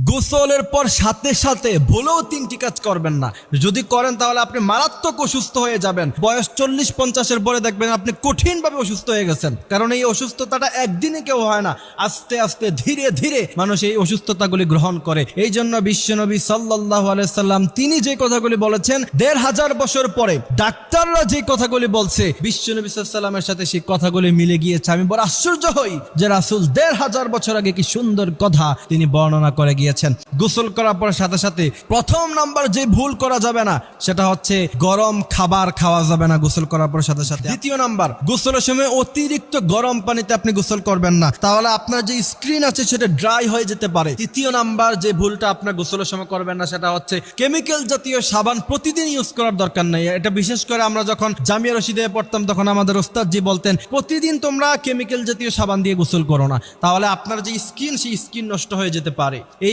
গোসলের পর সাথে সাথে ভুলেও 3টি কাজ করবেন না। যদি করেন তাহলে আপনি মারাত্মক অসুস্থ হয়ে যাবেন। বয়স 40-50-এর পরে দেখবেন আপনি কঠিনভাবে অসুস্থ হয়ে গেছেন। কারণ এই অসুস্থতাটা একদিনে কেউ হয় না, আস্তে আস্তে ধীরে ধীরে মানুষ এই অসুস্থতাগুলি গ্রহণ করে। এই জন্য বিশ্বনবী সাল্লাল্লাহু আলাইহি সাল্লাম তিনি যে কথাগুলি বলেছেন 1500 বছর পরে ডাক্তাররা যে কথাগুলি বলছে বিশ্বনবী সাল্লাল্লাহু আলাইহি সাল্লামের সাথে সেই কথাগুলি মিলে গিয়েছে। আমি বড় আশ্চর্য হই যে রাসূল 1500 বছর আগে কি সুন্দর কথা তিনি বর্ণনা করে গিয়েছেন। গোসল করার পর সাথে সাথে প্রথম নাম্বার যে ভুল করা যাবে না সেটা হচ্ছে গরম খাবার খাওয়া যাবে না গোসল করার পর সাথে সাথে। দ্বিতীয় নাম্বার, গোসলের সময় অতিরিক্ত গরম পানিতে আপনি গোসল করবেন না, তাহলে আপনার যে স্কিন আছে সেটা ড্রাই হয়ে যেতে পারে। তৃতীয় নাম্বার যে ভুলটা আপনার গোসলের সময় করবেন না সেটা হচ্ছে কেমিক্যাল জাতীয় সাবান প্রতিদিন ইউজ করার দরকার নেই। এটা বিশেষ করে আমরা যখন জামিয়া রশিদে পড়তাম তখন আমাদের ওস্তাদজি বলতেন প্রতিদিন তোমরা কেমিক্যাল জাতীয় সাবান দিয়ে গোসল করো না, তাহলে আপনার যে স্কিন সেই স্কিন নষ্ট হয়ে যেতে পারে। এই